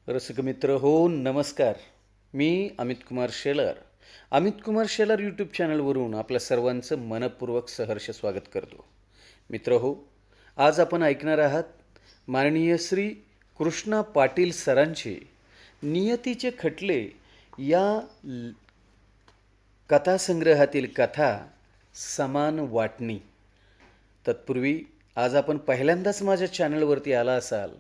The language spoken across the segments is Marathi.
रसिक मित्र हो नमस्कार. मी अमित कुमार शेलार. अमित कुमार शेलार यूट्यूब चॅनलवरून आपल्या सर्वांचं मनपूर्वक सहर्ष स्वागत करतो. मित्र हो, आज आपण ऐकणार आहात माननीय श्री कृष्णा पाटील सरांचे नियतीचे खटले या कथासंग्रहातील कथा समान वाटणी. तत्पूर्वी आज आपण पहिल्यांदाच माझ्या चॅनलवरती आला असाल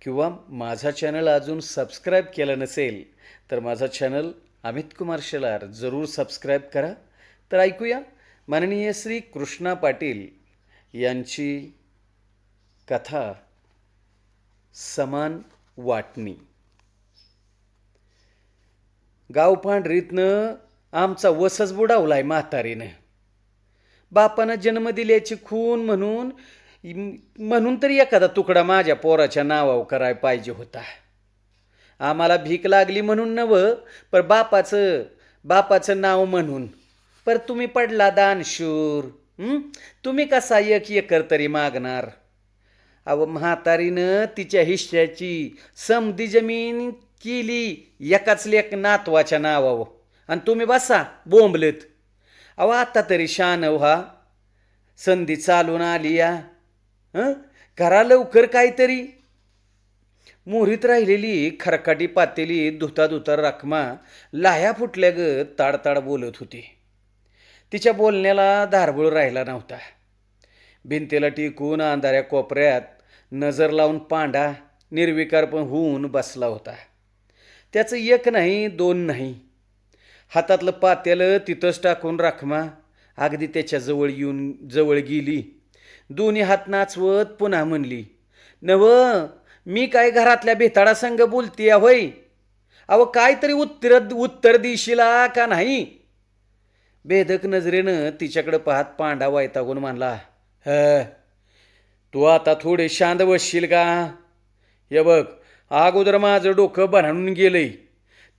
किंवा माझा चॅनल अजून सबस्क्राईब केलं नसेल तर माझा चॅनल अमित कुमार शेलार जरूर सबस्क्राईब करा. तर ऐकूया माननीय श्री कृष्णा पाटील यांची कथा समान वाटणी. गाव पांढरीतनं आमचा वसच बुडावलाय म्हातारीनं. बापानं जन्म दिल्याची खून म्हणून तरी एखादा तुकडा माझ्या पोराच्या नावावर कराय पाहिजे होता. आम्हाला भीक लागली म्हणून नवं, पर बापाचं नाव म्हणून. पर तुम्ही पडला दानशूर. तुम्ही कसा 1 एकर तरी मागणार? अव म्हातारीनं तिच्या हिश्श्याची समधी जमीन केली एकाच लेक नातवाच्या नावावर, आणि तुम्ही बसा बोंबलेत. अहो आता तरी शान व्हा, संधी चालून आली या. करा लवकर काहीतरी. मोरीत राहिलेली खरकाटी पातेली धुता रखमा लाह्या फुटल्या ग ताडताड बोलत होती. तिच्या बोलण्याला धारबूळ राहिला नव्हता. भिंतीला टिकून अंधाऱ्या कोपऱ्यात नजर लावून पांडा निर्विकार पण होऊन बसला होता. त्याचं 1 नाही 2 नाही, हातातलं पातेलं तिथंच टाकून रखमा अगदी त्याच्या जवळ गेली. दोन्ही हात नाचवत पुन्हा म्हणली, नव मी काय घरातल्या भेताळासंग बोलतीय होय? अव काहीतरी उत्तर देशीला का नाही? बेधक नजरेनं तिच्याकडे पाहत पांडा वैतागून म्हणला, तू आता थोडे शांत बसशील का? हे बघ, अगोदर माझं डोकं भराणून गेलंय,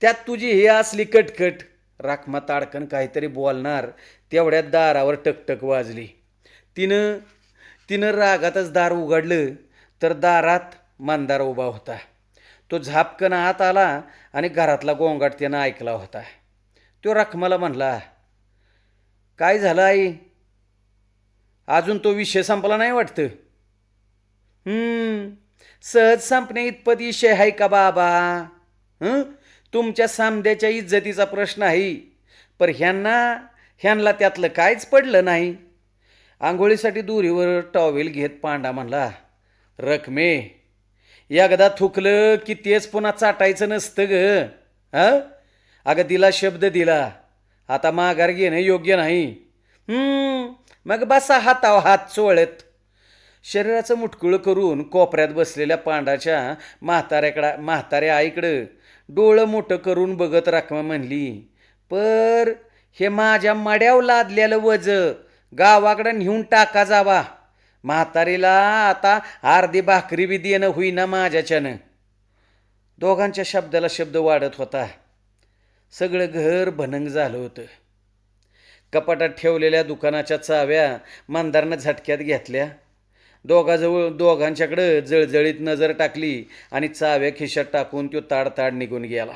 त्यात तुझी हे असली कटकट. राखमा ताडकन काहीतरी बोलणार तेवढ्यात दारावर टकटक वाजली. तिनं रागातच दार उघडलं तर दारात मंदार उभा होता. तो झापकन आत आला आणि घरातला गोंगाट त्यानं ऐकला होता. तो रखमाला म्हणला, काय झालं आई? अजून तो विषय संपला नाही वाटतं? सहज संपणे इतपत विषय आहे का बाबा? तुमच्या सामद्याच्या इज्जतीचा प्रश्न आहे, पर ह्यांना त्यातलं काहीच पडलं नाही. आंघोळीसाठी दुरीवर टॉवेल घेत पांडा म्हणला, रखमे एकदा थुकलं की तेच पुन्हा चाटायचं नसतं ग. अगं दिला शब्द दिला, आता माघार घेणं योग्य नाही. मग बसा हातावर हात चोळत. शरीराचं मुटकुळ करून कोपऱ्यात बसलेल्या पांडाच्या म्हाताऱ्या आईकडं डोळं मोठं करून बघत रखमा म्हणली, पर हे माझ्या मड्यावर लादलेलं वज गावाकडं नेऊन टाका जावा. म्हातारीला आता अर्धी भाकरी बी देणं होईना माझ्याच्यानं. दोघांच्या शब्दाला शब्द वाढत होता. सगळं घर भनंग झालं होतं. कपाटात ठेवलेल्या दुकानाच्या चाव्या मंदारनं झटक्यात घेतल्या. दोघांच्याकडं जळजळीत नजर टाकली आणि चाव्या खिशात टाकून तो ताडताड निघून गेला.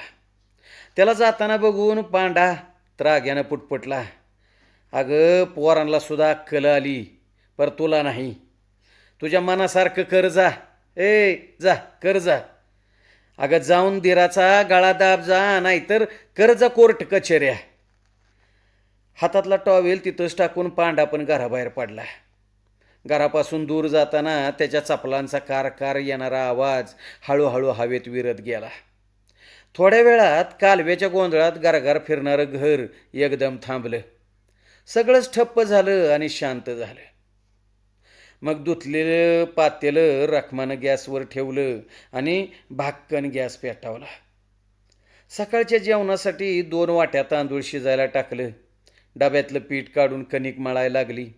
त्याला जाताना बघून पांडा त्राग्यानं पुटपटला, अगं पोरांना सुद्धा अक्कल आली, पर तुला नाही. तुझ्या मनासारखं कर जा. जा कर जा. अगं जाऊन दिराचा गळा दाब जा, नाहीतर कर जा कोर्ट कचेऱ्या. हातातला टॉवेल तिथंच टाकून पांडा पण घराबाहेर पडला. घरापासून दूर जाताना त्याच्या चपलांचा कार येणारा आवाज हळूहळू हवेत विरत गेला. थोड्या वेळात कालव्याच्या गोंधळात गरगर फिरणारं घर एकदम थांबलं. सगळंच ठप्प झालं आणि शांत झालं. मग धुतलेलं पातेलं रखमानं गॅसवर ठेवलं आणि भाक्कन गॅस पेटवला. सकाळच्या जेवणासाठी 2 वाट्या तांदूळ शिजायला टाकलं. डब्यातलं पीठ काढून कणिक मळायला लागली.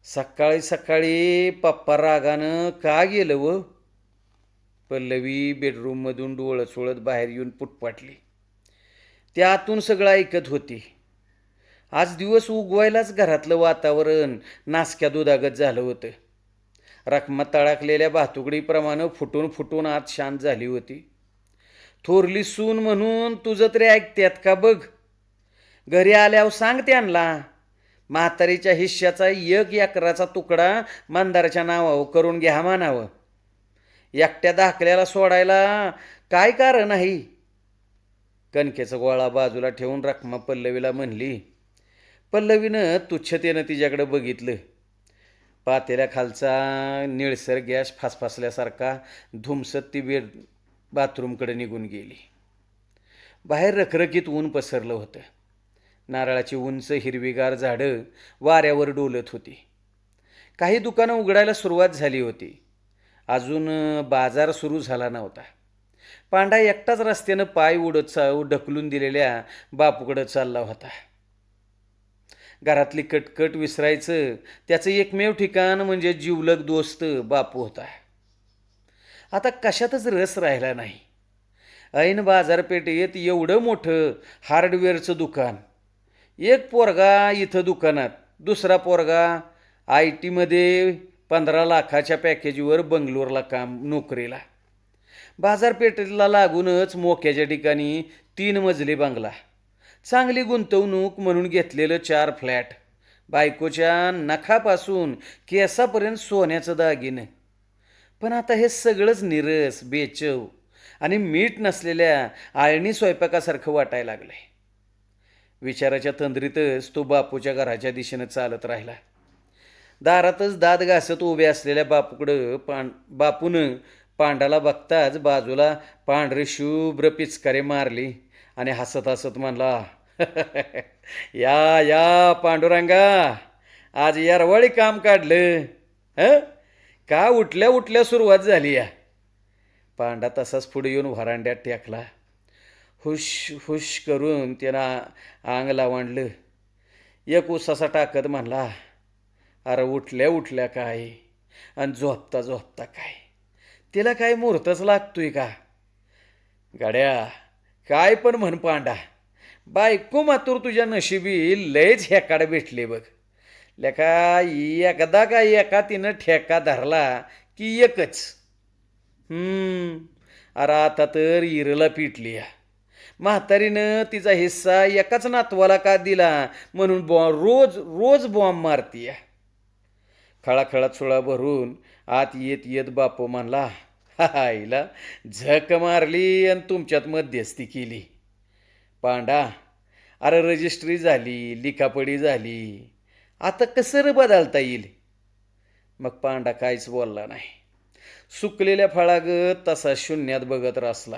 सकाळी सकाळी पप्पा रागानं का गेलं व? पल्लवी बेडरूममधून डोळं चोळत बाहेर येऊन पुटपाटली. त्यातून सगळं ऐकत होती. आज दिवस उगवायलाच घरातलं वातावरण नासक्या दुधागत झालं होतं. रखमा तळाकलेल्या भातुकडीप्रमाणे फुटून फुटून आत शांत झाली होती. थोरली सून म्हणून तुझं तरी ऐकत्यात का बघ. घरी आल्यावर सांग त्यांना म्हातारीच्या हिश्श्याचा 1 एकराचा तुकडा मंदाराच्या नावावर करून घ्या म्हणावं. एकट्या धाकल्याला सोडायला काय कारण आहे. कणकेचा गोळा बाजूला ठेवून रखमा पल्लवीला म्हणली. पल्लवीनं तुच्छतेनं तिच्याकडे बघितलं. पातेल्याखालचा निळसर गॅस फासफासल्यासारखा धुमसत ती बाथरूमकडे निघून गेली. बाहेर रखरखीत ऊन पसरलं होतं. नारळाची उंच हिरवीगार झाडं वाऱ्यावर डोलत होती. काही दुकानं उघडायला सुरुवात झाली होती. अजून बाजार सुरू झाला नव्हता. पांडा एकटाच रस्त्यानं पाय उडत ढकलून दिलेल्या बापूकडं चालला होता. घरातली कटकट विसरायचं त्याचं एकमेव ठिकाण म्हणजे जिवलग दोस्त बापू होता. आता कशातच रस राहिला नाही. ऐन बाजारपेठेत एवढं मोठं हार्डवेअरचं दुकान, एक पोरगा इथं दुकानात, दुसरा पोरगा IT मध्ये 15 लाखाच्या पॅकेजवर बंगलोरला काम नोकरीला. बाजारपेठेला लागूनच मोक्याच्या ठिकाणी 3 मजली बंगला, चांगली गुंतवणूक म्हणून घेतलेलं 4 फ्लॅट, बायकोच्या नखापासून केसापर्यंत सोन्याचं दागिनं. पण आता हे सगळंच निरस, बेचव आणि मीठ नसलेल्या आळणी स्वयंपाकासारखं वाटायला लागलंय. विचाराच्या तंद्रीतच तो बापूच्या घराच्या दिशेनं चालत राहिला. दारातच दात घासत उभे असलेल्या बापूनं पांडाला बघताच बाजूला पांढरी शुभ्र पिचकारे मारली आणि हसत हसत म्हणला, या या पांडुरंगा, आज यारवाळी काम काढलं. का उठल्या उठल्या सुरुवात झाली या. पांडा तसाच पुढे येऊन व्हरांड्यात टेकला. हुश हुश करून त्यानं अंग लावणलं. एक उसासा टाकत म्हणला, अरे उठल्या उठल्या काय आणि झोपता झोपता काय, तिला काय मुहूर्तच लागतोय का. गाड्या काय पण म्हण पांडा, बायको मातूर तुझ्या नशिबी लयच हेकाड भेटले बघ. लेका एकदा का एका तिनं ठेका धरला की एकच. अरे आता तर इरला पिटली या. म्हातारीनं तिचा हिस्सा एकाच नातवाला का दिला म्हणून रोज रोज बॉम्ब मारतीया. खळाखळात सुळा भरून आत येत येत बापू म्हणला, आईला झक मारली आणि तुमच्यात मध्यस्थी केली. पांडा, अरे रजिस्ट्री झाली, लिखापडी झाली, आता कसं बदलता येईल. मग पांडा काहीच बोलला नाही. सुकलेल्या फळागत तसा शून्यात बघत रासला.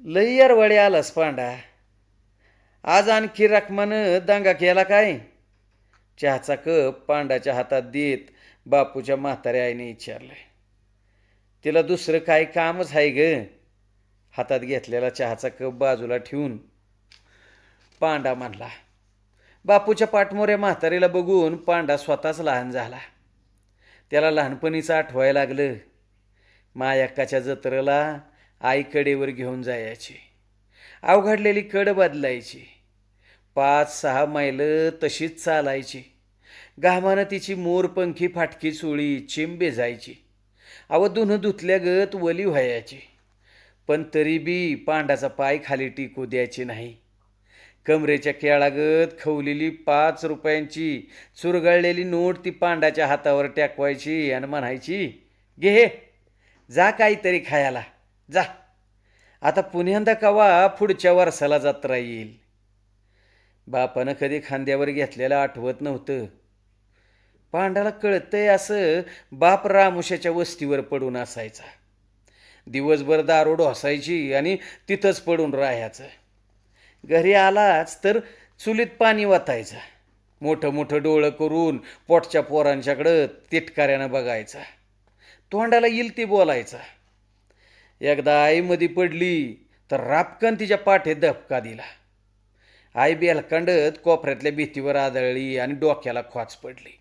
लई यारवाडी आलास पांडा, आज आणखी रखमानं दांगा केला काय. चहाचा कप पांडाच्या हातात देत बापूच्या म्हाताऱ्या आईने विचारलं. तिला दुसरं काय कामच आहे ग. हातात घेतलेला चहाचा कप बाजूला ठेवून पांडा म्हणला. बापूच्या पाठमोऱ्या म्हातारीला बघून पांडा स्वतःच लहान झाला. त्याला लहानपणीचं आठवायला लागलं. मायाक्काच्या जत्रेला आई कडेवर घेऊन जायची. अवघडलेली कड बदलायची. 5-6 मैल तशीच चालायची. घामानं तिची मोरपंखी फाटकी चोळी चिंबे जायची. धुणं धुतल्यागत वली व्हायची. पण तरी बी पांडाचा पाय खाली टिकू द्यायची नाही. कमरेच्या केळागत खवलेली 5 रुपयांची चुरगळलेली नोट ती पांडाच्या हातावर टाकवायची आणि म्हणायची, घे जा काहीतरी खायला जा. आता पुण्यांदा कवा पुढच्या वर्षाला जत्रा येईल. बापानं कधी खांद्यावर घेतलेलं आठवत नव्हतं. पांडाला कळतंय असं बाप रामुशाच्या वस्तीवर पडून असायचा. दिवसभर दारू ढोसायची आणि तिथंच पडून राहायचं. घरी आलाच तर चुलीत पाणी वाचायचं. मोठं मोठं डोळं करून पोटच्या पोरांच्याकडं तिटकाऱ्यानं बघायचा. तोंडाला येईल ती बोलायचा. एकदा आईमध्ये पडली तर रापकन तिच्या पाठीत धपका दिला. आई बेलकांडत कोपऱ्यातल्या भीतीवर आदळली आणि डोक्याला खोच पडली.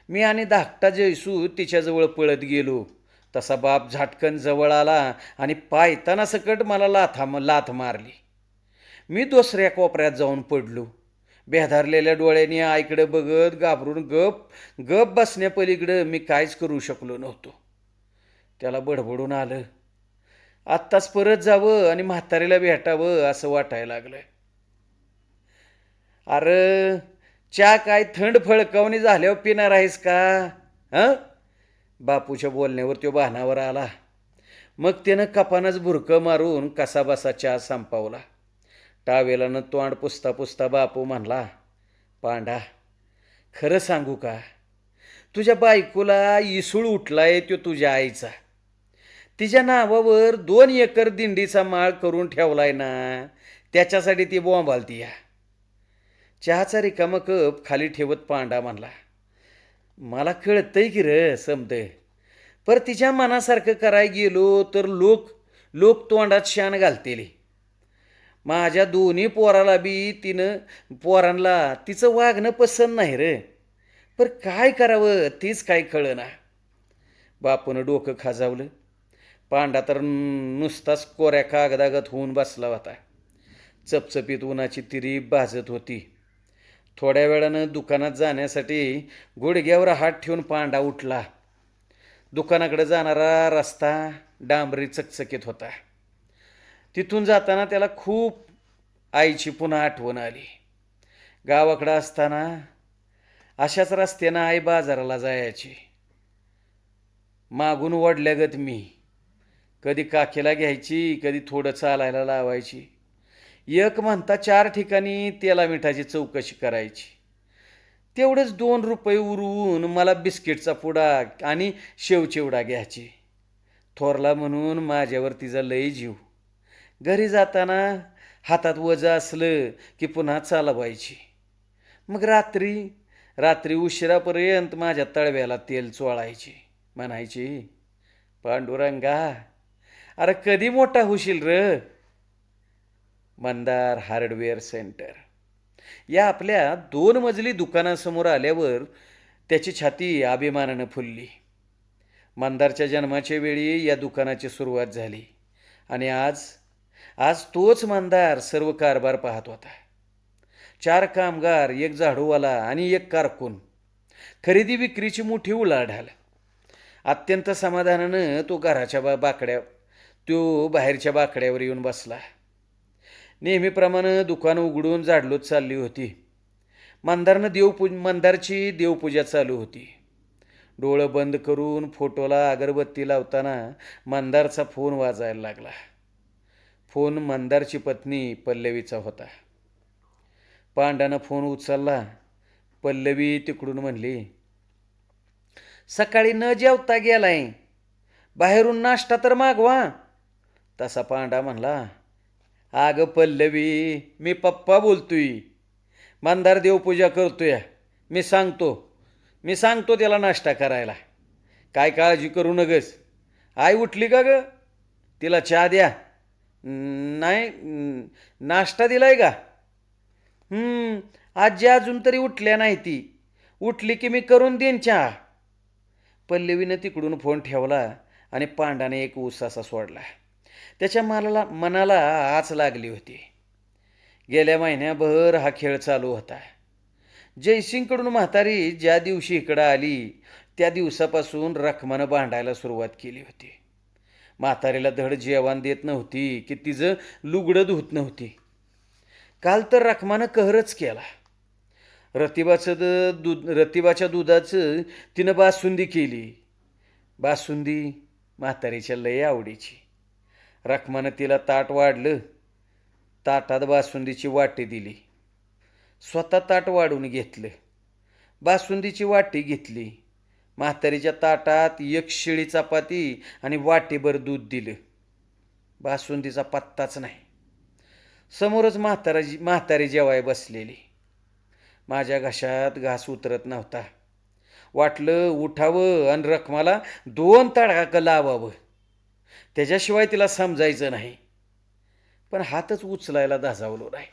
मी आणि धाकटा जयसू तिच्याजवळ पळत गेलो. तसा बाप झटकन जवळ आला आणि पायताना सकट मला लाथ मारली. मी दुसऱ्या कोपऱ्यात जाऊन पडलो. बेधारलेल्या डोळ्यांनी आईकडं बघत घाबरून गप गप बसण्यापलीकडं मी काहीच करू शकलो नव्हतो. त्याला बडबडून आलं. आत्ताच परत जावं आणि म्हातारीला भेटावं असं वाटायला लागलं. अरे चहा काय थंड फळकावणी झाल्यावर पिणार आहेस का? हं? बापूच्या बोलण्यावर तो भानावर आला. मग त्यानं कपानच भुरकं मारून कसाबसा चहा संपवला. टावेलानं तोंड पुसता पुसता बापू म्हणला, पांडा, खरं सांगू का, तुझ्या बायकोला इसूळ उठलाय तो तुझ्या आईचा. तिच्या नावावर 2 एकर दिंडीचा माळ करून ठेवलाय ना, त्याच्यासाठी ती बोंबालती या. चहाचा रिकामा कप खाली ठेवत पांडा म्हणला, मला कळतंय की र समतंय, पर तिच्या मनासारखं कराय गेलो तर लोक लोक तोंडात शान घालतेले. माझ्या दोन्ही पोराला बी पोरांना तिचं वागणं पसंत नाही रे. पर काय करावं तीच काय कळना. बापूनं डोकं खाजावलं. पांडा तर नुसताच कोऱ्या कागदागत होऊन बसला होता. चपचपीत उन्हाची तिरी भाजत होती. थोड्या वेळानं दुकानात जाण्यासाठी गुडघ्यावर हात ठेवून पांडा उठला. दुकानाकडे जाणारा रस्ता डांबरी चकचकीत होता. तिथून जाताना त्याला खूप आईची पुन्हा आठवण आली. गावाकडं असताना अशाच रस्त्यानं आई बाजाराला जायची. मागून वडल्यागत मी कधी काखेला घ्यायची, कधी थोडं चालायला लावायची. एक म्हणता 4 ठिकाणी तेला मिठाची चौकशी करायची. तेवढंच 2 रुपये उरवून मला बिस्किटचा पुडा आणि शेवचिवडा घ्यायची. थोरला म्हणून माझ्यावर तिचा लई जीव. घरी जाताना हातात वजं असलं की पुन्हा चालवायची. मग रात्री रात्री उशिरापर्यंत माझ्या तळव्याला तेल चोळायची. म्हणायची, पांडुरंगा, अरे कधी मोठा होशील र. मंदार हार्डवेअर सेंटर या आपल्या 2 मजली दुकानासमोर आल्यावर त्याची छाती अभिमानानं फुलली. मंदारच्या जन्माच्या वेळी या दुकानाची सुरुवात झाली आणि आज आज तोच मंदार सर्व कारभार पाहत होता. 4 कामगार, 1 झाडूवाला आणि 1 कारकून. खरेदी विक्रीची मोठी उलाढाल. अत्यंत समाधानानं तो बाहेरच्या बाकड्यावर येऊन बसला. नेहमीप्रमाणे दुकान उघडून झाडलोत चालली होती. मंदारची देवपूजा चालू होती. डोळं बंद करून फोटोला अगरबत्ती लावताना मंदारचा फोन वाजायला लागला. फोन मंदारची पत्नी पल्लवीचा होता. पांडानं फोन उचलला. पल्लवी तिकडून म्हणली, सकाळी न जेवता गेलाय, बाहेरून नाश्ता तर मागवा. तसा पांडा म्हणला, अगं पल्लवी, मी पप्पा बोलतोय. मंदार देवपूजा करतोय. मी सांगतो त्याला नाश्ता करायला. काय काळजी करू नगस. आई उठली का ग? तिला चहा द्या. नाही, नाश्ता दिलाय का? आजी अजून तरी उठल्या नाही. ती उठली की मी करून देईन चहा. पल्लवीनं तिकडून फोन ठेवला आणि पांडाने एक उसासा सोडला. त्याच्या मनाला आच लागली होती. गेल्या महिन्याभर हा खेळ चालू होता. जयसिंगकडून म्हातारी ज्या दिवशी इकडं आली त्या दिवसापासून रखमानं भांडायला सुरुवात केली होती. म्हातारीला धड जेवण देत नव्हती की तिचं लुगडं धुत नव्हती. काल तर रखमानं कहरच केला. रतिबाच्या दुधाचं तिनं बासुंदी केली. बासुंदी म्हातारीच्या लय आवडीची. रखमानं तिला ताट वाढलं. ताटात बासुंदीची वाटी दिली. स्वतः ताट वाढून घेतलं. बासुंदीची वाटी घेतली. म्हातारीच्या ताटात 1 शिळी चपाती आणि वाटीभर दूध दिलं. बासुंदीचा पत्ताच नाही. समोरच म्हातारी जेवाय बसलेली. माझ्या घशात घास उतरत नव्हता. वाटलं उठावं आणि रखमाला 2 तडाखं लावावं. त्याच्याशिवाय तिला समजायचं नाही. पण हातच उचलायला धासावलो नाही.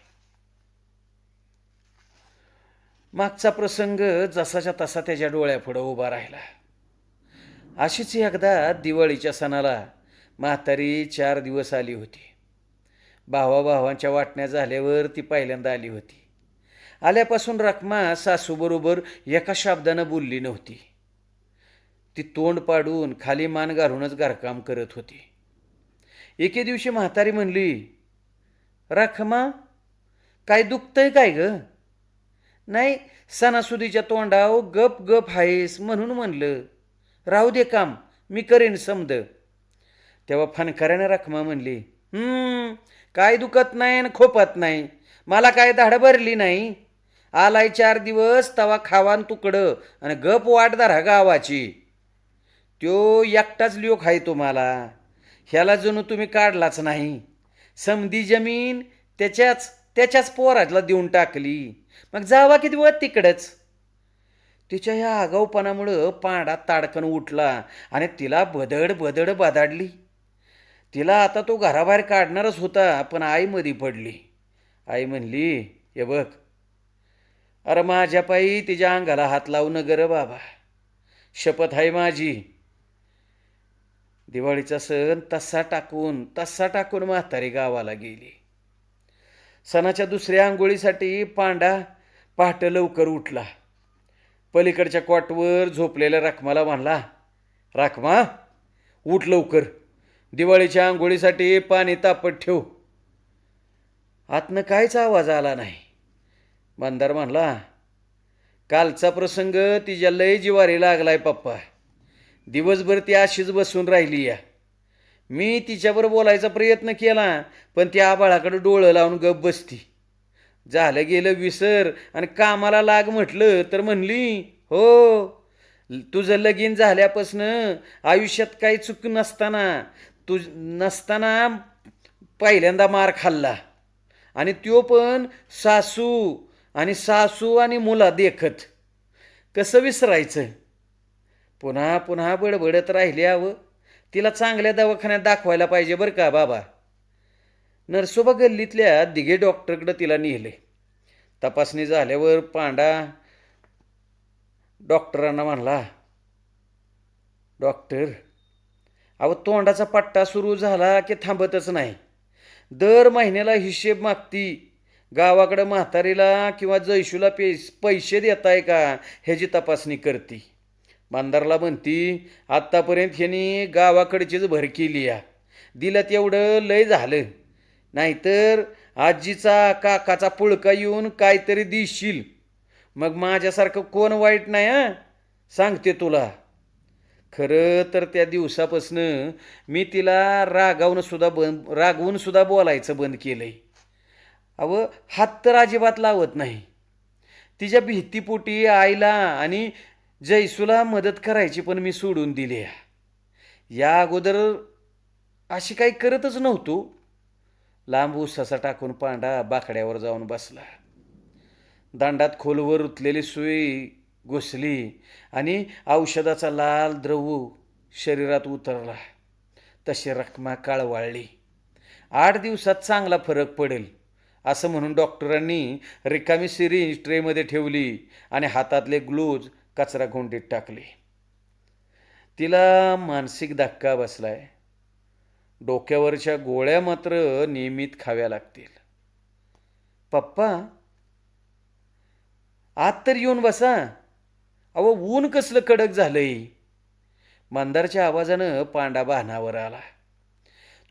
मागचा प्रसंग जसाच्या तसा त्याच्या डोळ्यापुढं उभा राहिला. अशीच एकदा दिवाळीच्या सणाला म्हातारी 4 दिवस आली होती. भावाभावांच्या वाटण्या झाल्यावर ती पहिल्यांदा आली होती आल्यापासून रखमा सासूबरोबर एका शब्दानं बोलली नव्हती. ती तोंड पाडून खाली मान घालूनच घरकाम करत होती. एके दिवशी म्हातारी म्हणली, रखमा, काय दुखतंय काय ग? नाही, सणासुदीच्या तोंडाव गप गप आहेस म्हणून म्हणलं. राहू दे काम, मी करेन समद. तेव्हा फनकाऱ्याने रखमा म्हणली, काय दुखत नाही आणि खोपत नाही. मला काय धाड भरली नाही. आलाय 4 दिवस तवा खावान तुकडं आणि गप वाट धरा गावाची. त्यो एकटाच लोक आहे तुम्हाला. ह्याला जणू तुम्ही काढलाच नाही. समधी जमीन त्याच्याच पोराला देऊन टाकली. मग जावा किती वर तिकडच. तिच्या ह्या आगाऊपणामुळं पांडा ताडकन उठला आणि तिला बदड बदड बदाडली. तिला आता तो घराबाहेर काढणारच होता, पण आई मधी पडली. आई म्हणली, हे बघ, अरे माझ्या पायी तिच्या अंगाला हात लावू नगर ग बाबा. शपथ आहे माझी. दिवाळीचा सण तसा टाकून म्हातारी गावाला गेली. सणाच्या दुसऱ्या आंघोळीसाठी पांडा पहाटे लवकर उठला. पलीकडच्या कॉटवर झोपलेल्या रखमाला म्हणला, रखमा, उठ लवकर. दिवाळीच्या आंघोळीसाठी पाणी तापत ठेव. आतनं काहीच आवाज आला नाही. मंदार म्हणला, कालचा प्रसंग तिच्या लय जिवारी लागलाय पप्पा. दिवसभर ती अशीच बसून राहिली या. मी तिच्यावर बोलायचा प्रयत्न केला, पण ती आबाळाकडे डोळं लावून गप बसती. झालं गेलं विसर आणि कामाला लाग म्हटलं तर म्हणली, हो, तुझं लगीन झाल्यापासनं आयुष्यात काही चूक नसताना पहिल्यांदा मार खाल्ला. आणि त्यो पण सासू आणि मुला देखत. कसं विसरायचं. पुन्हा पुन्हा बडबडत राहिल्यावर तिला चांगल्या दवाखान्यात दाखवायला पाहिजे बरं का बाबा. नरसोबा गल्लीतल्या दिघे डॉक्टरकडे तिला नेले. तपासणी झाल्यावर पांडा डॉक्टरांना म्हणला, डॉक्टर, अहो तोंडाचा पट्टा सुरू झाला की थांबतच नाही. दर महिन्याला हिशेब मागती. गावाकडं म्हातारीला किंवा जयशूला पैसे देताय का ह्याची तपासणी करती. बांदारला म्हणती, आत्तापर्यंत ह्यांनी गावाकडचीच भर केली या. दिलं तेवढं लय झालं. नाहीतर आजीचा काकाचा पुळका येऊन काहीतरी दिशील. मग माझ्यासारखं कोण वाईट नाही सांगते तुला. खरं तर त्या दिवसापासनं मी तिला रागवून सुद्धा बोलायचं बंद केलंय. अहो हात तर अजिबात लावत नाही. तिच्या भीतीपोटी आईला आणि जयसूला मदत करायची पण मी सोडून दिली. या अगोदर अशी काही करतच नव्हतो. लांब उसासा टाकून पांडा बाकड्यावर जाऊन बसला. दांडात खोलवर रुतलेली सुई घुसली आणि औषधाचा लाल द्रव शरीरात उतरला. तशी रखमा काळवाळली. 8 दिवसात चांगला फरक पडेल असं म्हणून डॉक्टरांनी रिकामी सिरिंज ट्रेमध्ये ठेवली आणि हातातले ग्लोव्ज कचरा कोंडीत टाकले. तिला मानसिक धक्का बसलाय. डोक्यावरच्या गोळ्या मात्र नियमित खाव्या लागतील. पप्पा, आत तर येऊन बसा. अहो ऊन कसलं कडक झालंय. मंदारच्या आवाजानं पांडा भानावर आला.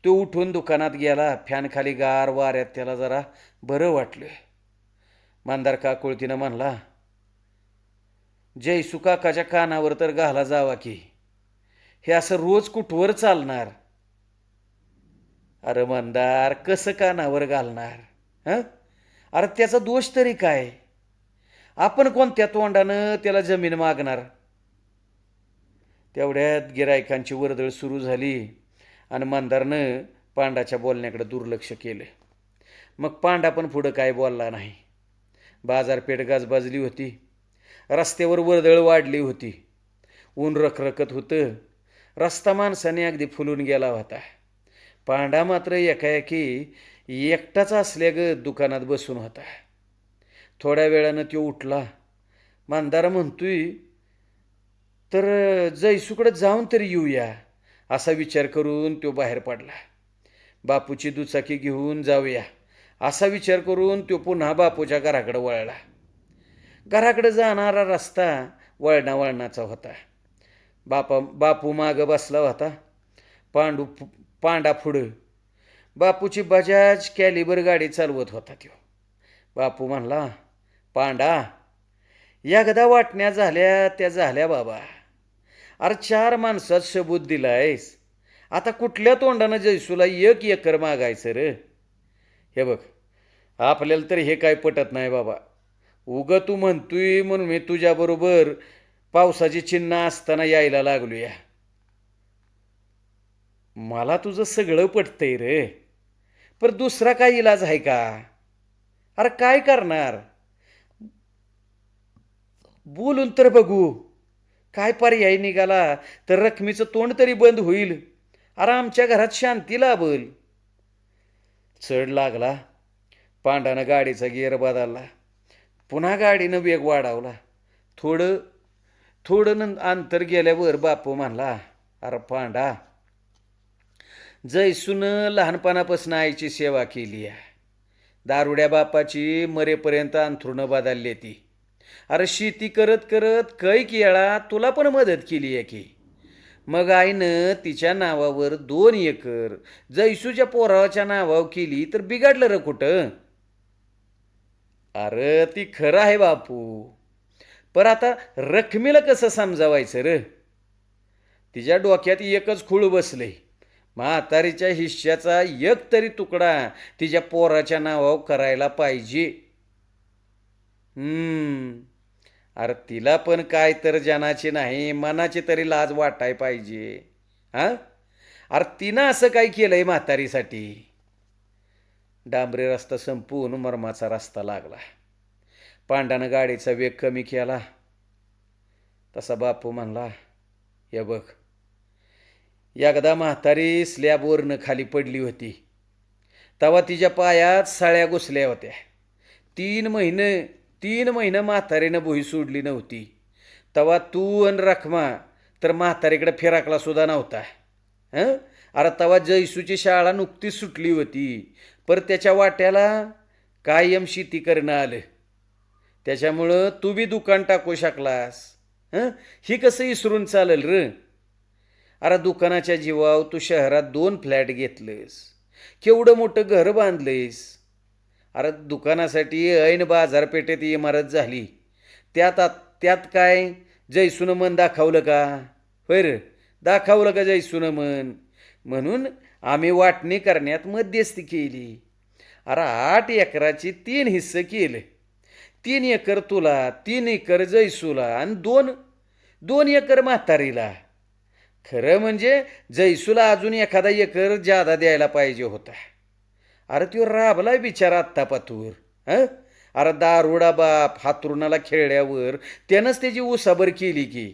तो उठून दुकानात गेला. फॅन खाली गार वाऱ्यात त्याला जरा बरं वाटलं. मंदार काकुळतीनं म्हणला, जयसू काकाच्या कानावर तर घाला जावा की. हे असं रोज कुठवर चालणार. अरे मंदार, कसं कानावर घालणार? अरे त्याचा दोष तरी काय? आपण कोणत्या तोंडानं त्याला जमीन मागणार? तेवढ्यात गिरायकांची वर्दळ सुरू झाली आणि मंदारनं पांडाच्या बोलण्याकडे दुर्लक्ष केलं. मग पांडा पण पुढं काय बोलला नाही. बाजारपेठ गाजबाजली होती. रस्त्यावर वर्दळ वाढली होती. ऊन रखरखत होतं. रस्ता माणसाने अगदी फुलून गेला होता. पांडा मात्र एकाएकी एकटाच असल्या दुकानात बसून होता. थोड्या वेळानं तो उठला. मंदार म्हणतोय, तर जयसूकडे जाऊन तरी येऊया असा विचार करून तो बाहेर पडला. बापूची दुचाकी घेऊन जाऊया असा विचार करून तो पुन्हा बापूच्या घराकडे वळला. घराकडे जाणारा रस्ता वळणावळणाचा होता. बापू मागं बसला होता, पांडू पांडा पुढं. बापूची बजाज कॅलिबर गाडी चालवत होता त्यो. बापू म्हणला, पांडा, एकदा वाटण्या झाल्या त्या झाल्या बाबा. अरे 4 माणसात सबूत दिलायस, आता कुठल्या तोंडानं जैसूला 1 एकर मागायचं रे? हे बघ, आपल्याला तर हे काय पटत नाही बाबा. तू म्हणतोय म्हणून मी तुझ्याबरोबर पावसाची चिन्ह असताना यायला लागलो. मला तुझं सगळं पटतंय रे, पण दुसरा काय इलाज आहे का? अरे काय करणार? बोलून तर बघू, काय पर्याय निघाला तर रकमेचं तोंड तरी बंद होईल. अरे आमच्या घरात शांती लाभल. चढ लागला. पांडानं गाडीचा गिअर बदलला. पुन्हा गाडीनं वेग वाढवला. थोडं थोडं अंतर गेल्यावर बापू म्हणला, अरे पांडा, जैसूनं लहानपणापासून आईची सेवा केली आहे. दारुड्या बापाची मरेपर्यंत अंथरुणं बदलली ती. अरे शेती करत करत कैक येळा तुला पण मदत केली आहे की. मग आईनं तिच्या नावावर 2 एकर जैसूच्या पोराच्या नावावर केली तर बिघडलं र कुठं? अरे ती खरं आहे बापू, पर आता रकमेला कसं समजावायचं र? तिच्या डोक्यात एकच खूळ बसले, म्हातारीच्या हिश्श्याचा 1 तरी तुकडा तिच्या पोराच्या नावावर करायला पाहिजे. अरे तिला पण काय तर जनाची नाही मनाची तरी लाज वाटाय पाहिजे. हा, अरे तिनं असं काय केलंय म्हातारीसाठी? डांबरी रस्ता संपून मरमाचा रस्ता लागला. पांडानं गाडीचा वेग कमी केला. तसा बापू म्हणला, हे बघ, एकदा म्हातारी स्लॅबवरनं खाली पडली होती, तेव्हा तिच्या पायात सळ्या घुसल्या होत्या. 3 महिने म्हातारीनं भुई सोडली नव्हती. तेव्हा तू आणि रखमा तर म्हातारीकडे फिराकला सुद्धा नव्हता. अरे तेव्हा जैसूची शाळा नुकतीच सुटली होती, पर त्याच्या वाट्याला कायम शेती करणं आलं. त्याच्यामुळं तू बी दुकान टाकू शकलास. ही कसं इसरून चालेल र? अरे दुकानाच्या जीवावर तू शहरात 2 फ्लॅट घेतलेस, केवढं मोठं घर बांधलेस. अरे दुकानासाठी ऐन बाजारपेठेत इमारत झाली, त्यात काय जैसूनं मन दाखवलं का? होय र, दाखवलं का जैसूनं मन? म्हणून आम्ही वाटणी करण्यात मध्यस्थी केली. अरे 8 एकराची 3 हिस्से केले. 3 एकर तुला, 3 एकर जैसूला आणि 2 एकर म्हातारीला. खरं म्हणजे जैसूला अजून एखादा एकर जादा द्यायला पाहिजे होता. अरे तो राबलाय बिचारा आत्ता पातूर. अरे दारुडा बाप हातरुणाला खेळल्यावर त्यानंच त्याची उसाबर केली की.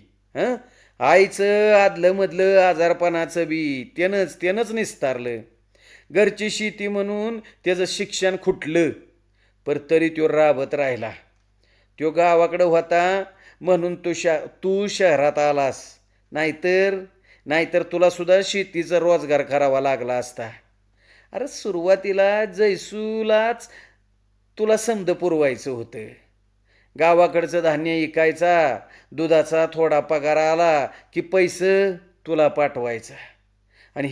आईचं आदलं मधलं आजारपणाचं बी त्यानंच निस्तारलं. घरची शेती म्हणून त्याचं शिक्षण खुटलं, पर तरी तो राबत राहिला. तो गावाकडं होता म्हणून तू शहरात आलास, नाहीतर तुला सुद्धा शेतीचा रोजगार करावा लागला असता. अरे सुरुवातीला जैसूलाच तुला समद पुरवायचं होतं. गावाकडचं धान्य इकायचा, दुधाचा थोडा पगार आला की पैसे तुला पाठवायचा. आणि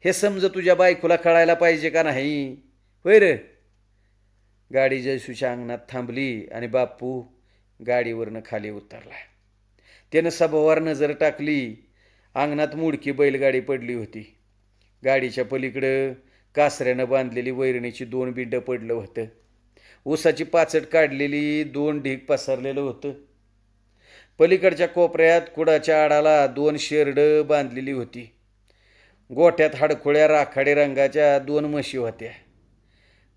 हे समज तुझ्या बायकोला कळायला पाहिजे का नाही? होय रे. गाडी जैसूच्या अंगणात थांबली आणि बापू गाडीवरनं खाली उतरला. त्यानं सभोवार नजर टाकली. अंगणात मुडकी बैलगाडी पडली होती. गाडीच्या पलीकडं कासऱ्यानं बांधलेली वैरणीची 2 बिड्डं पडलं होतं. ऊसाची पाचट काढलेली 2 ढीग पसरलेलं होतं. पलीकडच्या कोपऱ्यात कुडाच्या आडाला 2 शेरडं बांधलेली होती. गोठ्यात हाडखोळ्या राखाडी रंगाच्या 2 म्हशी होत्या.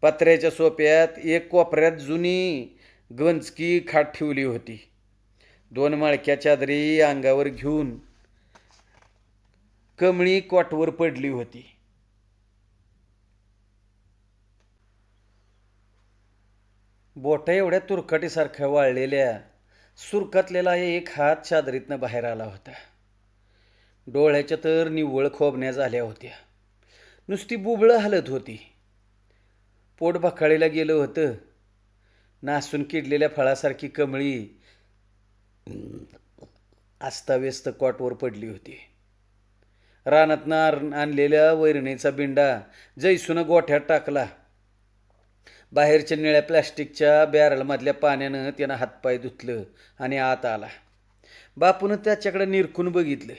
पत्र्याच्या सोप्यात एक कोपऱ्यात जुनी गंजकी खाट ठेवली होती. 2 माळक्या चादरी अंगावर घेऊन कमळी कॉटवर पडली होती. बोटा एवढ्या तुरकाटीसारख्या वाळलेल्या सुरकातलेला एक हात चादरीतनं बाहेर आला होता. डोळ्याच्या तर निव्वळ खोबण्या झाल्या होत्या. नुसती बुबळं हलत होती. पोट बखाळीला गेलं होतं. नासून किडलेल्या फळासारखी कमळी अस्ताव्यस्त कॉटवर पडली होती. रानातनं आणलेल्या वैरणीचा बिंडा जैसूनं गोठ्यात टाकला. बाहेरच्या निळ्या प्लॅस्टिकच्या बॅरलमधल्या पाण्यानं त्यानं हातपाय धुतलं आणि आत आला. बापूनं त्याच्याकडे निरखून बघितलं.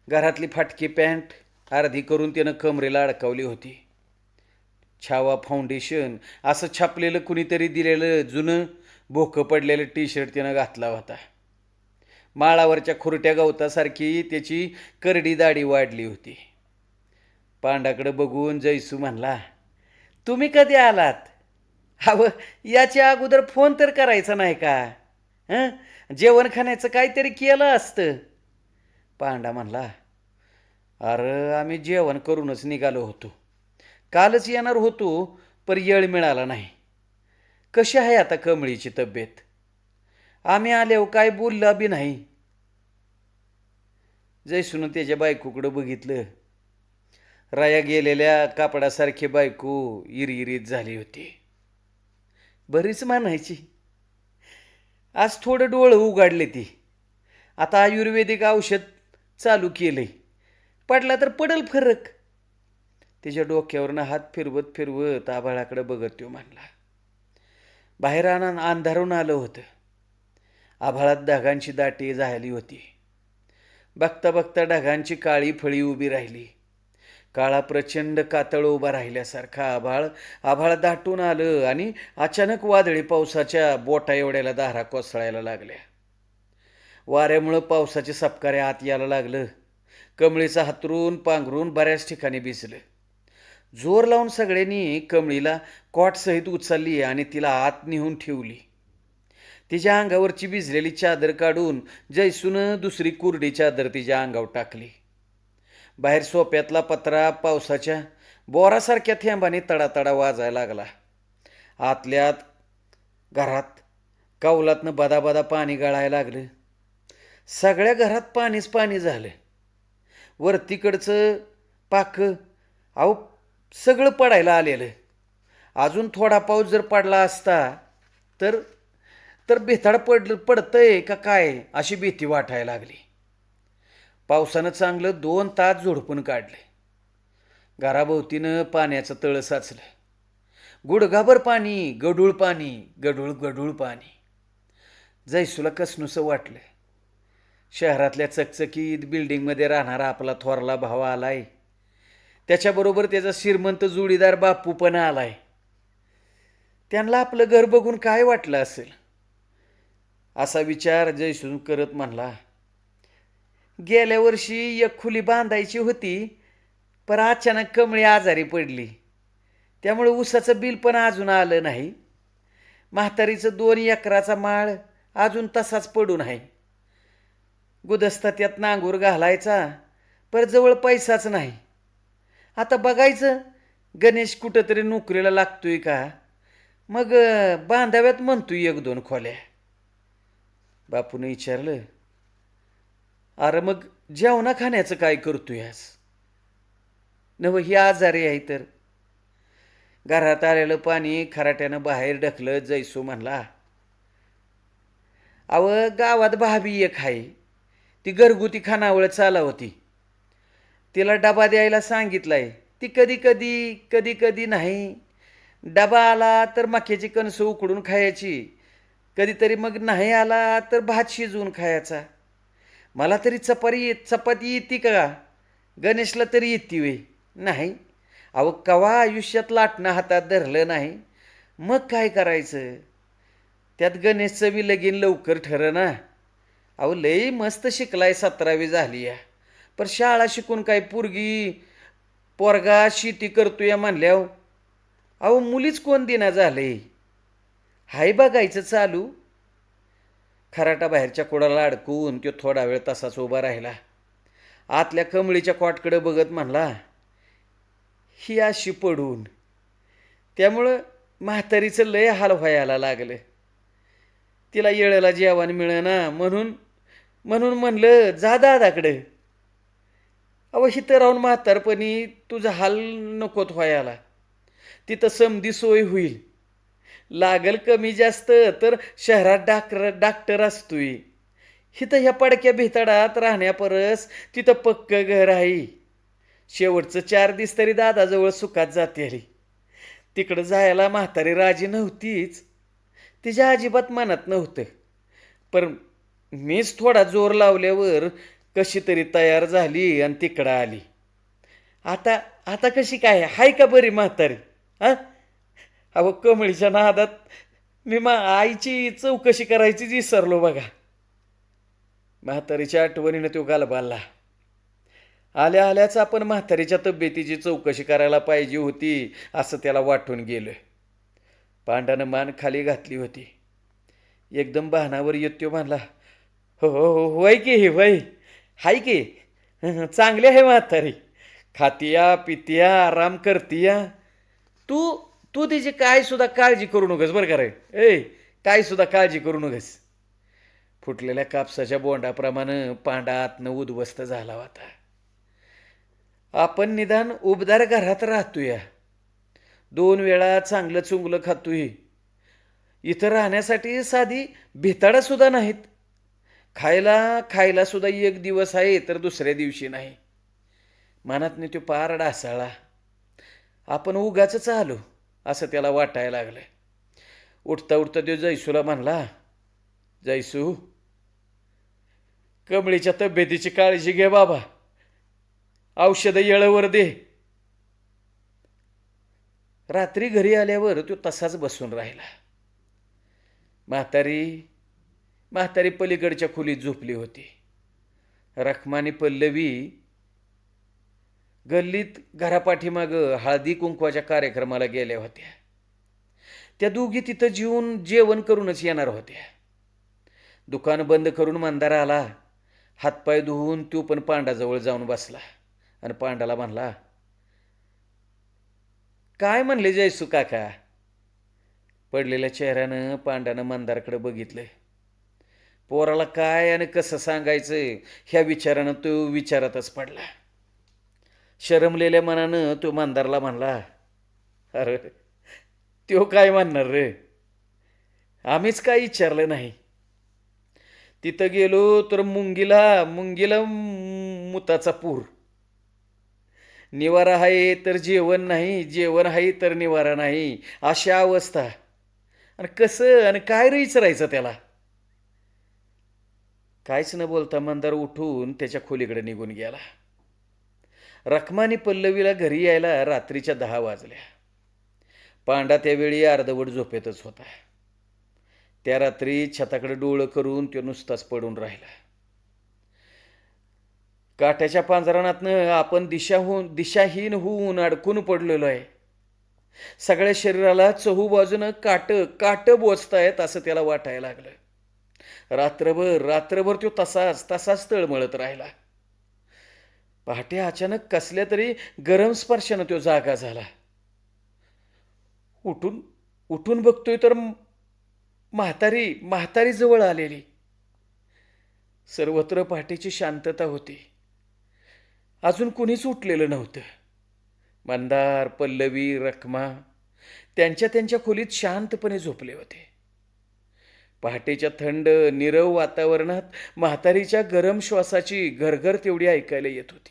घरातली फाटकी पॅन्ट अर्धी करून त्यानं कमरेला अडकावली होती. छावा फाउंडेशन असं छापलेलं कुणीतरी दिलेलं जुनं भोकं पडलेलं टी शर्ट त्यानं घातला होता. माळावरच्या खुरट्या गवतासारखी त्याची करडी दाढी वाढली होती. पांडाकडं बघून जैसू म्हणला, तुम्ही कधी आलात? अहो, याच्या अगोदर फोन तर करायचा नाही का? जेवण खाण्याचं काहीतरी केलं असतं. पांडा म्हणला, अरे आम्ही जेवण करूनच निघालो होतो. कालच येणार होतो, पण येळ मिळाला नाही. कशी आहे आता कमळीची तब्येत? आम्ही आल्यावर काय बोलला बी नाही. जैसून त्याच्या बायकोकडं बघितलं. राया गेलेल्या कापडासारखी बायको इरिरीत झाली होती. बरीच म्हणायची. आज थोडं डोळं उघडले ती. आता आयुर्वेदिक औषध चालू केलंय. पडला तर पडल फरक. तिच्या डोक्यावरनं हात फिरवत फिरवत आभाळाकडे बघत तो म्हणला. बाहेर अंधारून आलं होतं. आभाळात ढगांची दाटी झाली होती. बघता बघता ढगांची काळी फळी उभी राहिली. काळा प्रचंड कातळ उभा राहिल्यासारखा आभाळ दाटून आलं आणि अचानक वादळी पावसाच्या बोटा एवढ्याला दारा कोसळायला लागल्या. वाऱ्यामुळं पावसाचे सपकारे आत यायला लागलं. कमळीचं हातरून पांघरून बऱ्याच ठिकाणी भिजलं. जोर लावून सगळ्यांनी कमळीला कॉटसहित उचलली आणि तिला आत नेऊन ठेवली. तिच्या अंगावरची भिजलेली चादर काढून जैसूनं दुसरी कुरडी चादर तिच्या अंगावर टाकली. बाहेर सोप्यातला पत्रा पावसाच्या बोरासारख्या थेंबाने तडातडा वाजायला लागला. आतल्यात घरात कौलातनं बदाबदा पाणी गळायला लागलं. सगळ्या घरात पाणीच पाणी झालं. वरतीकडचं पाकं सगळं पडायला आलेलं. अजून थोडा पाऊस जर पडला असता तर बेताड पडतंय का काय अशी भीती वाटायला लागली. पावसानं चांगलं 2 तास झोडपून काढले. घराभोवतीनं पाण्याचं तळ साचलं. गुडघाभर पाणी, गढूळ पाणी, गढूळ गढूळ पाणी. जैसूला कसनुसं वाटलं. शहरातल्या चकचकीत बिल्डिंगमध्ये राहणारा आपला थोरला भाव आलाय. त्याच्याबरोबर त्याचा श्रीमंत जोडीदार बापू पण आलाय. त्यांना आपलं घर बघून काय वाटलं असेल असा विचार जैसून करत म्हणला. गेल्या वर्षी एक खुली बांधायची होती, पण अचानक कमळी आजारी पडली. त्यामुळे ऊसाचं बिल पण अजून आलं नाही. म्हातारीचं 2 एकराचा माळ अजून तसाच पडून आहे. गुदस्ता त्यात नांगूर घालायचा, पर जवळ पैसाच नाही. आता बघायचं गणेश कुठंतरी नोकरीला लागतोय का, मग बांधाव्यात म्हणतोय 1-2 खोल्या. बापूने विचारलं, अरे मग जेवणा खाण्याचं काय करतोयस? नव ही आजारी आहे तर. घरात आलेलं पाणी खराट्यानं बाहेर ढकलत जैसू म्हणला, गावात भाभी एक आहे. ती घरगुती खानावळ चालवती. तिला डबा द्यायला सांगितलाय. ती कधी कधी नाही. डबा आला तर मक्याची कणसं उकडून खायची. कधीतरी मग नाही आला तर भात शिजवून खायचा. मला तरी चपाती येते का? गणेशला तरी येते वे नाही. कवा आयुष्यात लाटणं हातात धरलं नाही. मग काय करायचं? त्यात गणेशचं बी लगीन लवकर ठरना. लई मस्त शिकलाय, 17वी झाली या. पण शाळा शिकून काय पोरगा शेती करतोय म्हणल्यावर मुलीच कोण देना झाले. हाय बघायचं चालू. खराटा बाहेरच्या कोडाला अडकून तो थोडा वेळ तसाच उभा राहिला. आतल्या कमळीच्या कॉटकडे बघत म्हणला, ही अशी पडून. त्यामुळं म्हातारीचं लय हाल व्हायला लागलं. तिला येळेला जेवण मिळेना म्हणून म्हणलं जा दादाकडे. हिथं राहून म्हातारपणी तुझा हाल नकोत व्हायला. तिथं समधी सोय होईल. लागल कमी जास्त तर शहरात डॉक्टर असतोय. इथं ह्या पडक्या भिताडात राहण्यापरस तिथं पक्क घर आहे. शेवटचं 4 दिवस तरी दादाजवळ सुखात जाते. तिकडं जायला म्हातारी राजी नव्हतीच. तिच्या अजिबात मनात नव्हतं. पण मीच थोडा जोर लावल्यावर कशी तरी तयार झाली आणि तिकडं आली. आता आता कशी काय हाय का बरी म्हातारी? हा, अहो कमळीच्या नादात मी आईची चौकशी करायचीच विसरलो बघा. म्हातारीच्या आठवणीनं तो गालबाला. आल्या आल्याच आपण म्हातारीच्या तब्येतीची चौकशी करायला पाहिजे होती असं त्याला वाटून गेलं. पांडानं मान खाली घातली होती. एकदम बहानावर येतो म्हणला, हो हो हो होय की होय, हाय की. चांगली आहे म्हातारी, खातिया पितिया आराम करतिया. तू तू तिची काय सुद्धा काळजी करू नकोस बरं का रे. काय सुद्धा काळजी करू नकोस. फुटलेल्या कापसाच्या बोंडाप्रमाणे पांडा आतनं उद्ध्वस्त झाला होता. आपण निदान उबदार घरात राहतोया, 2 वेळा चांगलं चुंगलं खातोय. इथं राहण्यासाठी साधी भिताडं सुद्धा नाहीत. खायला खायला सुद्धा एक दिवस आहे तर दुसऱ्या दिवशी नाही. मनातनं तो पार ढासळला. आपण उगाच आलो असं त्याला वाटायला लागलं. उठता उठता तो जैसूला म्हणला, जैसू, कमळीच्या तब्येतीची काळजी घे बाबा, औषधं येळेवर दे. रात्री घरी आल्यावर तो तसाच बसून राहिला. म्हातारी पलीकडच्या खोलीत झोपली होती. रखमानी पल्लवी गल्लीत घरापाठीमागं हळदी कुंकवाच्या कार्यक्रमाला गेल्या होत्या. त्या दोघी तिथं जेवण करूनच येणार होत्या. दुकान बंद करून मंदारा आला. हातपाय धुवून तो पण पांडाजवळ जाऊन बसला आणि पांडाला म्हणला, काय म्हणले जयसू काका? पडलेल्या चेहऱ्यानं पांडानं मंदारकडे बघितलं. पोराला काय आणि कसं सांगायचं ह्या विचारानं तो विचारातच पडला. शरमलेल्या मनानं तो मंदारला म्हणला, अरे तो काय म्हणणार रे, आम्हीच काय विचारलं नाही. तिथं गेलो तर मुंगीला मुताचा पूर. निवारा आहे तर जेवण नाही, जेवण आहे तर निवारा नाही, अशा अवस्था. आणि कसं आणि काय रे विचारायचं त्याला. काहीच न बोलता मंदार उठून त्याच्या खोलीकडे निघून गेला. रखमानी पल्लवीला घरी यायला रात्रीच्या 10 वाजल्या. पांडा त्यावेळी अर्धवट झोपेतच होता. त्या रात्री छताकडे डोळं करून तो नुसताच पडून राहिला. काट्याच्या पांजरानातनं आपण दिशाहीन होऊन अडकून पडलेलो आहे. सगळ्या शरीराला चहूबाजूनं काट बोचतायत असं त्याला वाटायला लागलं. रात्रभर तो तसाच तळमळत राहिला. पहाटे अचानक कसल्या तरी गरम स्पर्शानं तो जागा झाला. उठून बघतोय तर म्हातारी जवळ आलेली. सर्वत्र पहाटेची शांतता होती. अजून कुणीच उठलेलं नव्हतं. मंदार, पल्लवी, रखमा त्यांच्या खोलीत शांतपणे झोपले होते. पहाटेच्या थंड नीरव वातावरणात म्हातारीच्या गरम श्वासाची घरघर तेवढी ऐकायला येत होती.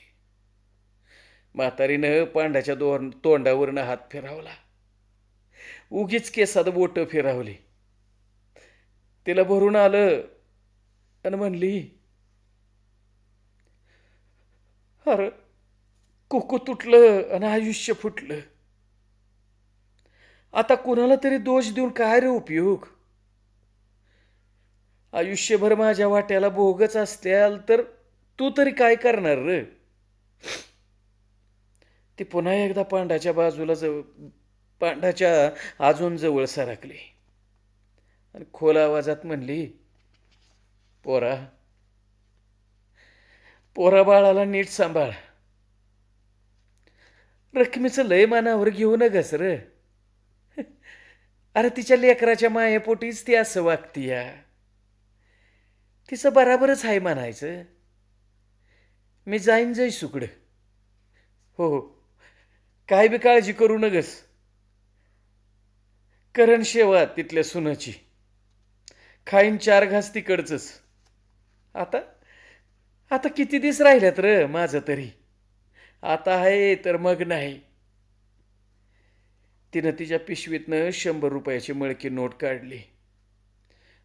म्हातारीनं पांड्याच्या तोंडावरनं हात फिरवला. उगीच केसात बोटं फिरवली. तिला भरून आलं आणि म्हणली, अरे कुकू तुटलं आणि आयुष्य फुटलं. आता कुणाला तरी दोष देऊन काय रे उपयोग. आयुष्यभर माझ्या वाट्याला भोगच असत्याल तर तू तरी काय करणार रे. ती पुन्हा एकदा पांडाच्या अजून जवळ सरकली आणि खोल आवाजात म्हणली, पोरा बाळाला नीट सांभाळ. रखमीचं लय मनावर घेऊ नगस र. अरे तिच्या लेकराच्या मायेपोटीच ती असं वागतीया. तिचं बराबरच आहे म्हणायचं. मी जाईन जयसूकडं. हो, काय बी काळजी करू नगस. करण शेवा तिथल्या सुनाची, खाईन 4 घास तिकडचंच. आता आता किती दिस राहिल्यात र माझं तरी. आता आहे तर मग नाही. तिनं तिच्या पिशवीतनं 100 रुपयाची मळकी नोट काढली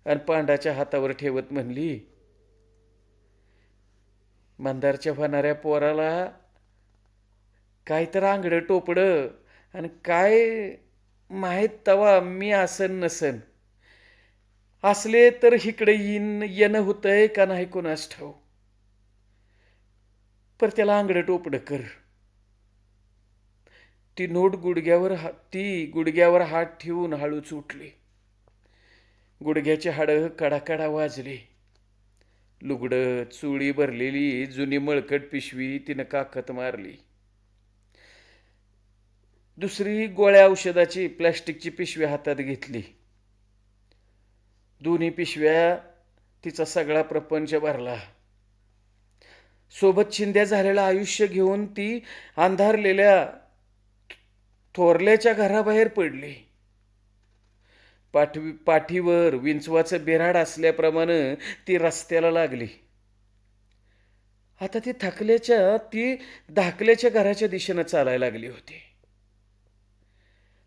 आणि पांडाच्या हातावर ठेवत म्हणली, मंदारच्या होणाऱ्या पोराला काय तर आंगडं टोपडं आणि काय माहीत तवा मी असन नसन. असले तर इकडे येणं होतंय का नाही कोणास ठाऊ. पर त्याला आंगडं टोपडं कर. ती नोट गुडघ्यावर हात ठेवून हळूच उठली. गुडघ्याची हाडं कडाकडा वाजली. लुगडं चुळी भरलेली जुनी मळकट पिशवी तिनं काखत मारली. दुसरी गोळ्या औषधाची प्लॅस्टिकची पिशवी हातात घेतली. दोन्ही पिशव्या तिचा सगळा प्रपंच भरला. सोबत चिंध्या झालेलं आयुष्य घेऊन ती अंधारलेल्या थोरल्याच्या घराबाहेर पडली. पाठीवर विंचवाचं बिऱ्हाड असल्याप्रमाणे ती रस्त्याला लागली. आता ती धाकल्याच्या घराच्या दिशेनं चालायला लागली होती.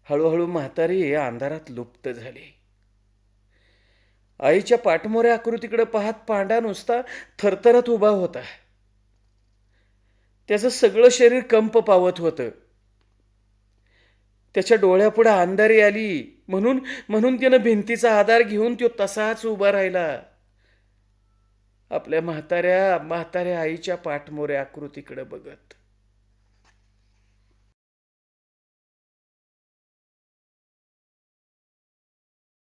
हळूहळू म्हातारी अंधारात लुप्त झाली. आईच्या पाठमोऱ्या आकृतीकडे पाहत पांडा नुसता थरथरत उभा होता. त्याचं सगळं शरीर कंप पावत होतं. त्याच्या डोळ्यापुढे अंधारी आली म्हणून त्यानं भिंतीचा आधार घेऊन तो तसाच उभा राहिला, आपल्या म्हाताऱ्या आईच्या पाठमोऱ्या आकृतीकडे बघत.